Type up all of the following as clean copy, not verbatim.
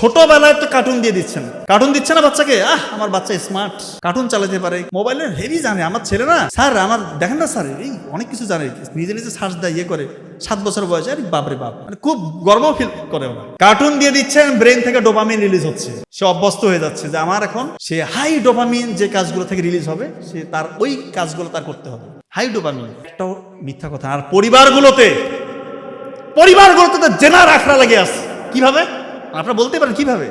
ছোটবেলায় তো কার্টুন দিয়ে দিচ্ছেন, কার্টুন দিচ্ছে না বাচ্চাকে। আমার বাচ্চা স্মার্ট, কার্টুন চালাতে পারে, মোবাইলে হেভি জানে। আমার ছেলে না স্যার, আমার দেখেন না স্যার, এই অনেক কিছু জানে, নিজে নিজে সার্চ দেয়, ইয়ে করে। 7 বছর বয়সে, আরে বাপরে বাপ, মানে খুব গর্ব ফিল করে ওরা। কার্টুন দিয়ে দিচ্ছেন, ব্রেন থেকে ডোপামিন রিলিজ হচ্ছে, সে অভ্যস্ত হয়ে যাচ্ছে যে আমার এখন সে হাই ডোপামিন যে কাজগুলো থেকে রিলিজ হবে, সে তার ওই কাজগুলো তার করতে হবে। হাই ডোপামিন একটাও মিথ্যা কথা। আর পরিবারগুলোতে তো জেনার আখড়া লেগে আছে। কিভাবে আপনারা বলতে পারেন? কিভাবে?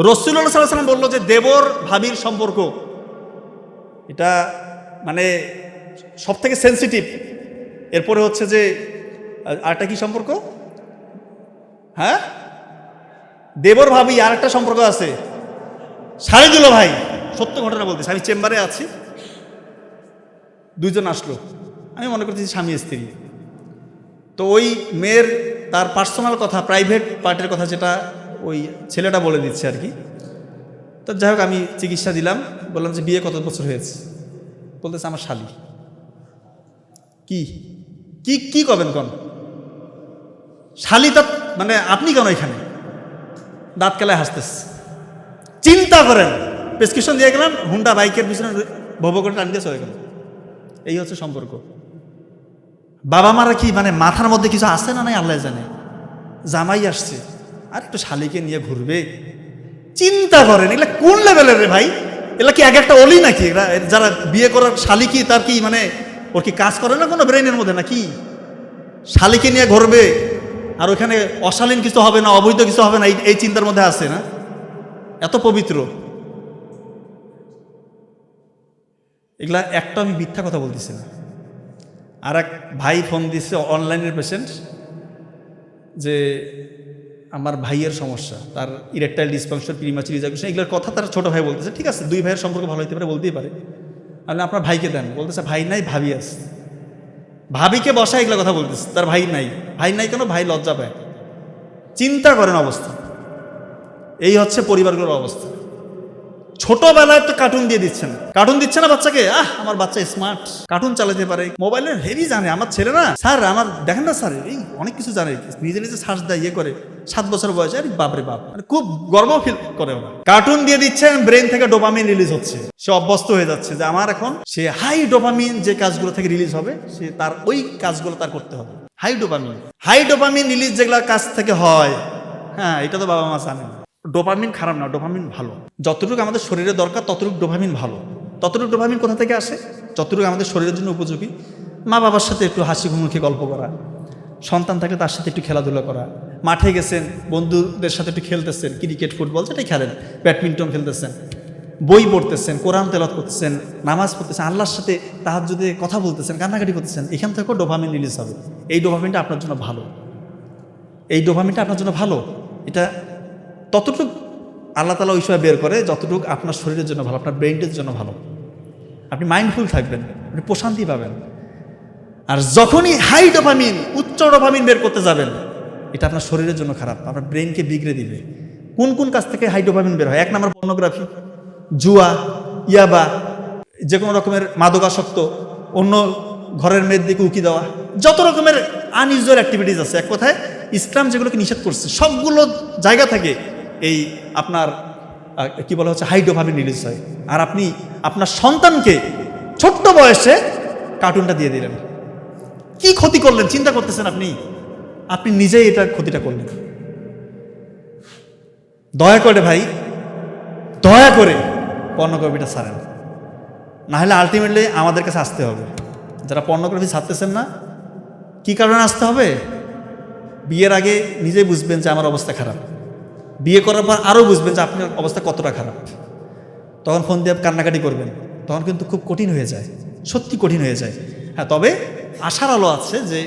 রাসূলুল্লাহ সাল্লাল্লাহু আলাইহি ওয়াসাল্লাম বললো যে দেবর ভাবির সম্পর্ক এটা মানে সব থেকে সেন্সিটিভ। এরপরে হচ্ছে যে আরেকটা কি সম্পর্ক? হ্যাঁ, দেবর ভাবি আর একটা সম্পর্ক আছে, শাড়ি দিল ভাই। সত্য ঘটনা বলতেছি, আমি চেম্বারে আছি, দুইজন আসলো, আমি মনে করতেছি স্বামী স্ত্রী। তো ওই মেয়ের তার পার্সোনাল কথা, প্রাইভেট পার্টের কথা যেটা ওই ছেলেটা বলে দিচ্ছে আর কি। তো যাই হোক, আমি চিকিৎসা দিলাম, বললাম যে বিয়ে কত বছর হয়েছে? বলতেছে আমার শালি। কি কি কি করবেন কোন শালি? তা মানে আপনি কেন এখানে? দাঁত কেলায় হাসতেছে। চিন্তা করেন, প্রেসক্রিপশন দিয়ে গেলাম, হুন্ডা বাইকের পিছনে ভবো করে টান দিয়ে চলে গেল। এই হচ্ছে সম্পর্ক। বাবা মারা কি মানে মাথার মধ্যে কিছু আসে না নাই আল্লাহ জানে। জামাই আসছে আর একটু শালিকে নিয়ে ঘুরবে। চিন্তা করেন, এগুলা কোন লেভেলের রে ভাই? এগুলা কি এক একটা অলি নাকি? এরা যারা বিয়ে করার শালি কি তার কি মানে ওর কি কাজ করে না কোনো ব্রেনের মধ্যে নাকি? শালিকে নিয়ে ঘুরবে আর ওখানে অশালীন কিছু হবে না, অবৈধ কিছু হবে না, এই চিন্তার মধ্যে আছে না? এত পবিত্র। এগুলা একটা আমি মিথ্যা কথা বলতেছি না। আর এক ভাই ফোন দিচ্ছে, অনলাইনের পেশেন্ট, যে আমার ভাইয়ের সমস্যা, তার ইরেকটাইল ডিসফাংশন, প্রিম্যাচুর ইজাকুলেশন, এগুলোর কথা তার ছোট ভাই বলতেছে। ঠিক আছে, দুই ভাইয়ের সম্পর্ক ভালো হতে পারে, বলতেই পারে। আমি আপনার ভাইকে দেন, বলতেছে ভাই নাই, ভাবি আছে। ভাবিকে বসা এগুলো কথা বলতেছে, তার ভাই নাই। ভাই নাই কেন? ভাই লজ্জা পায়। চিন্তা করেন অবস্থা। এই হচ্ছে পরিবারগুলোর অবস্থা। ছোটবেলায় তো কার্টুন দিয়ে দিচ্ছেন, কার্টুন দিচ্ছে না বাচ্চাকে। আমার বাচ্চা স্মার্ট, কার্টুন চালাতে পারে, মোবাইলে হেভি জানে। আমার ছেলে না স্যার, আমার দেখেন না স্যার, এই অনেক কিছু জানে, নিজে নিজে সার্চ দেয়, ইয়ে করে। 7 বছর বয়সে, আরে বাপরে বাপ, মানে খুব গর্ব ফিল করে ওরা। কার্টুন দিয়ে দিচ্ছেন, ব্রেন থেকে ডোপামিন রিলিজ হচ্ছে, সে অভ্যস্ত হয়ে যাচ্ছে যে আমার এখন সে হাই ডোপামিন যে কাজগুলো থেকে রিলিজ হবে, সে তার ওই কাজগুলো তার করতে হবে। হাই ডোপামিন রিলিজ যেগুলো কাজ থেকে হয়, হ্যাঁ, এটা তো বাবা মা জানেন। ডোপামিন খারাপ না, ডোপামিন ভালো। যতটুকু আমাদের শরীরে দরকার ততটুকু ডোপামিন ভালো। ততটুকু ডোপামিন কোথা থেকে আসে? যতটুকু আমাদের শরীরের জন্য উপযোগী। মা বাবার সাথে একটু হাসি খুশি গল্প করা, সন্তান থাকলে তার সাথে একটু খেলাধুলা করা, মাঠে গেছেন বন্ধুদের সাথে একটু খেলতেছেন, ক্রিকেট ফুটবল যেটাই খেলেন, ব্যাডমিন্টন খেলতেছেন, বই পড়তেছেন, কোরআন তেলাওয়াত করতেছেন, নামাজ পড়তেছেন, আল্লাহর সাথে তাহাজ্জুদে কথা বলতেছেন, কান্নাকাটি করতেছেন, এখান থেকেও ডোপামিন রিলিজ হবে। এই ডোপামিনটা আপনার জন্য ভালো। এটা ততটুকু আল্লাহ তাআলা ওই সময় বের করে যতটুকু আপনার শরীরের জন্য ভালো, আপনার ব্রেইনের জন্য ভালো। আপনি মাইন্ডফুল থাকবেন, আপনি প্রশান্তি পাবেন। আর যখনই হাই ডোপামিন, উচ্চ ডোপামিন বের করতে যাবেন, এটা আপনার শরীরের জন্য খারাপ, আপনার ব্রেনকে বিগড়ে দিবে। কোন কোন কাজ থেকে হাই ডোপামিন বের হয়? 1 নম্বর পর্নোগ্রাফি, জুয়া, ইয়াবা, যে কোনো রকমের মাদকাসক্ত, অন্য ঘরের মেয়ের দিকে উকি দেওয়া, যত রকমের আনইউজুয়াল অ্যাক্টিভিটিস আছে। এক কথায় ইসলাম যেগুলোকে নিষেধ করছে সবগুলো জায়গা থেকে এই আপনার কি বলা হচ্ছে হাই ডোপামিন রিলিজ হয়। আর আপনি আপনার সন্তানকে ছোট্ট বয়সে কার্টুনটা দিয়ে দিলেন, কি ক্ষতি করলেন চিন্তা করতেছেন? আপনি নিজেই এটা ক্ষতিটা করলেন। দয়া করে ভাই, দয়া করে পর্নোগ্রাফিটা ছাড়েন, না হলে আলটিমেটলি আমাদের কাছে আসতে হবে। যারা পর্নোগ্রাফি ছাড়তেছেন না, কি কারণে আসতে হবে? বিয়ের আগে নিজেই বুঝবেন যে আমার অবস্থা খারাপ, বিয়ে করার পর আরও বুঝবেন যে আপনার অবস্থা কতটা খারাপ। তখন ফোন দিয়ে কান্নাকাটি করবেন, তখন কিন্তু খুব কঠিন হয়ে যায়, সত্যি কঠিন হয়ে যায়। হ্যাঁ, তবে আশার আলো আছে যে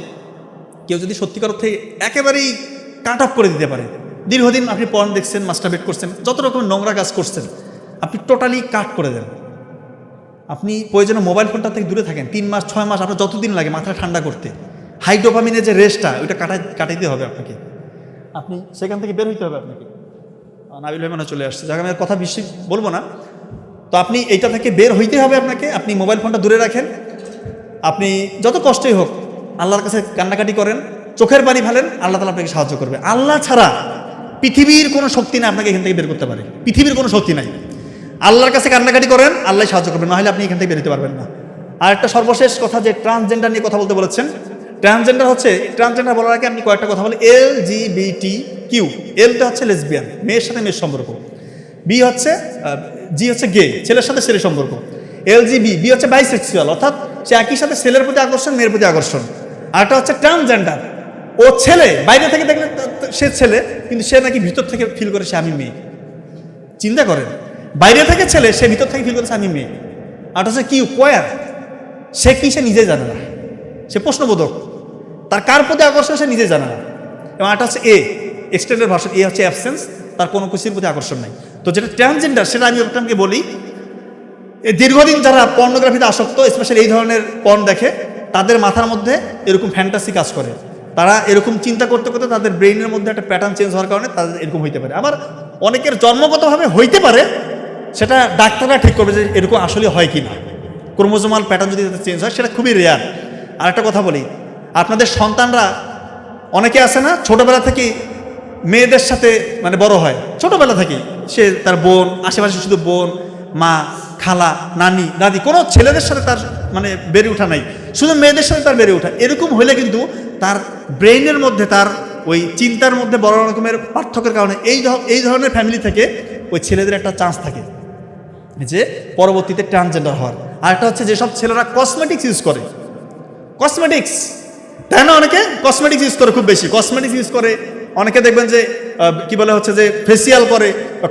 কেউ যদি সত্যিকার অর্থে একেবারেই কাট অফ করে দিতে পারে, দীর্ঘদিন আপনি পর্ন দেখছেন, মাস্টারবেট করছেন, যত রকম নোংরা কাজ করছেন, আপনি টোটালি কাট করে দেন। আপনি প্রয়োজনে মোবাইল ফোনটা থেকে দূরে থাকেন 3 মাস 6 মাস, আপনার যতদিন লাগে মাথা ঠান্ডা করতে। হাই ডোপামিনের যে রেসটা, ওইটা কাটাইতে হবে আপনাকে, আপনি সেখান থেকে বের হইতে হবে আপনাকে। নাবিল ভাই মানে চলে আসছে, যাকে আমি কথা বেশি বলবো না। তো আপনি এইটা থেকে বের হইতে হবে আপনাকে। আপনি মোবাইল ফোনটা দূরে রাখেন, আপনি যত কষ্টই হোক আল্লাহর কাছে কান্নাকাটি করেন, চোখের পানি ফেলেন, আল্লাহ তাআলা আপনাকে সাহায্য করবে। আল্লাহ ছাড়া পৃথিবীর কোনো শক্তি না আপনাকে এখান থেকে বের করতে পারে, পৃথিবীর কোনো শক্তি নাই। আল্লাহর কাছে কান্নাকাটি করেন, আল্লাহ সাহায্য করবেন, না হলে আপনি এখান থেকে বেরোতে পারবেন না। আর একটা সর্বশেষ কথা, যে ট্রান্সজেন্ডার নিয়ে কথা বলতে বলেছেন। ট্রান্সজেন্ডার হচ্ছে, ট্রান্সজেন্ডার বলার আগে আমি কয়েকটা কথা বলি। LGBTQ, এলটা হচ্ছে লেসবিয়ান, মেয়ের সাথে মেয়ের সম্পর্ক। জি হচ্ছে গে, ছেলের সাথে ছেলের সম্পর্ক। বি হচ্ছে বাইসেক্সুয়াল, অর্থাৎ সে একই সাথে ছেলের প্রতি আকর্ষণ, মেয়ের প্রতি আকর্ষণ। আর একটা হচ্ছে ট্রান্সজেন্ডার, ও ছেলে, বাইরে থেকে দেখলে সে ছেলে, কিন্তু সে নাকি ভিতর থেকে ফিল করে সে আমি মেয়ে। চিন্তা করেন, বাইরে থেকে ছেলে, সে ভিতর থেকে ফিল করেছে আমি মেয়ে। আর হচ্ছে কি কোয়ার, সে কি সে নিজে জানে না, সে প্রশ্নবোধক, তার কার প্রতি আকর্ষণ সে নিজে জানে না। এবং একটা হচ্ছে এক্সটেন্ডেড ভার্সন, হচ্ছে অ্যাবসেন্স, তার কোনো কিছুর প্রতি আকর্ষণ নাই। তো যেটা ট্রান্সজেন্ডার, সেটা আমি আপনাকে বলি, এই দীর্ঘদিন যারা পর্নোগ্রাফিতে আসক্ত, স্পেশালি এই ধরনের পর্ন দেখে, তাদের মাথার মধ্যে এরকম ফ্যান্টাসি কাজ করে। তারা এরকম চিন্তা করতে করতে তাদের ব্রেইনের মধ্যে একটা প্যাটার্ন চেঞ্জ হওয়ার কারণে তাদের এরকম হইতে পারে। আবার অনেকের জন্মগতভাবে হইতে পারে, সেটা ডাক্তাররা ঠিক করবে যে এরকম আসলে হয় কি না। ক্রোমোজোমাল প্যাটার্ন যদি চেঞ্জ হয়, সেটা খুবই রেয়ার। আর একটা কথা বলি, আপনাদের সন্তানরা অনেকে আছে না, ছোটোবেলা থেকে মেয়েদের সাথে মানে বড় হয়, ছোটোবেলা থেকে সে তার বোন, আশেপাশে শুধু বোন, মা, খালা, নানি, দাদি, কোনো ছেলেদের সাথে তার মানে বেড়ে ওঠা নাই, শুধু মেয়েদের সাথে তার বেড়ে ওঠা। এরকম হলে কিন্তু তার ব্রেইনের মধ্যে, তার ওই চিন্তার মধ্যে বড় রকমের পার্থক্যের কারণে এই ধরনের ফ্যামিলি থেকে ওই ছেলেদের একটা চান্স থাকে যে পরবর্তীতে ট্রান্সজেন্ডার হওয়ার। আর একটা হচ্ছে যেসব ছেলেরা কসমেটিক্স ইউজ করে, কসমেটিক্স, তাই না, অনেকে কসমেটিক্স ইউজ করে, খুব বেশি কসমেটিক্স ইউজ করে। অনেকে দেখবেন যে কি বলে হচ্ছে যে ফেসিয়াল করে।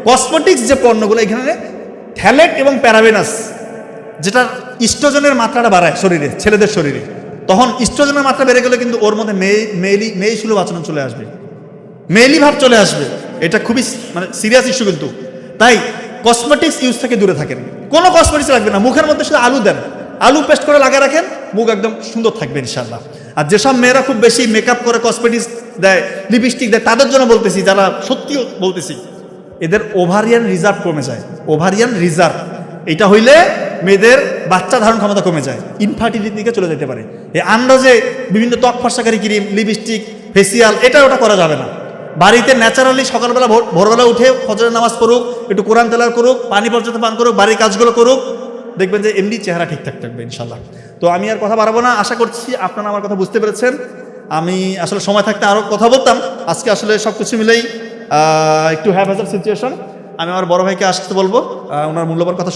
কসমেটিক্স যে পণ্যগুলো, এখানে থ্যালেট এবং প্যারাবেনাস, যেটা ইস্ট্রোজেনের মাত্রাটা বাড়ায় শরীরে, ছেলেদের শরীরে, তখন ইস্ট্রোজেনের মাত্রা বেড়ে গেলে কিন্তু ওর মধ্যে মেয়ে সুলভ আচরণ চলে আসবে, মেয়েলি ভাব চলে আসবে। এটা খুবই মানে সিরিয়াস ইস্যু কিন্তু। তাই কসমেটিক্স ইউজ থেকে দূরে থাকেন, কোনো কসমেটিক্স রাখবেন না। মুখের মধ্যে শুধু আলু দেন, আলু পেস্ট করে লাগিয়ে রাখেন, মুখ একদম সুন্দর থাকবে ইনশাল্লাহ। আর যেসব মেয়েরা খুব বেশি মেকআপ করে, কসমেটিক্স দেয়, লিপস্টিক দেয়, তাদের জন্য বলতেছি, যারা সত্যিও বলতেছি, এদের ওভারিয়ান রিজার্ভ কমে যায়। ওভারিয়ান রিজার্ভ, এটা হইলে মেয়েদের বাচ্চা ধারণ ক্ষমতা কমে যায়, ইনফার্টিলিটির দিকে চলে যেতে পারে। এই আন্দাজে বিভিন্ন ত্বক ফর্সাকারী ক্রিম, লিপস্টিক, ফেসিয়াল, এটা ওটা করা যাবে না। বাড়িতে ন্যাচারালি সকালবেলা ভোরবেলা উঠে ফজরের নামাজ পড়ুক, একটু কোরআন তেলাওয়াত করুক, পানি পর্যন্ত পান করুক, বাড়ির কাজগুলো করুক, দেখবেন যে এমনি চেহারা ঠিকঠাক থাকবে ইনশাল্লাহ। তো আমি আর কথা বাড়াবো না, আশা করছি আপনারা আমার কথা বুঝতে পেরেছেন। আমি আসলে সময় থাকতে আরও কথা বলতাম, আজকে আসলে সব কিছু মিলেই একটু হ্যাভেজার সিচুয়েশন। আমি আমার বড় ভাইকে আসতে বলবো, ওনার মূল্যবান কথা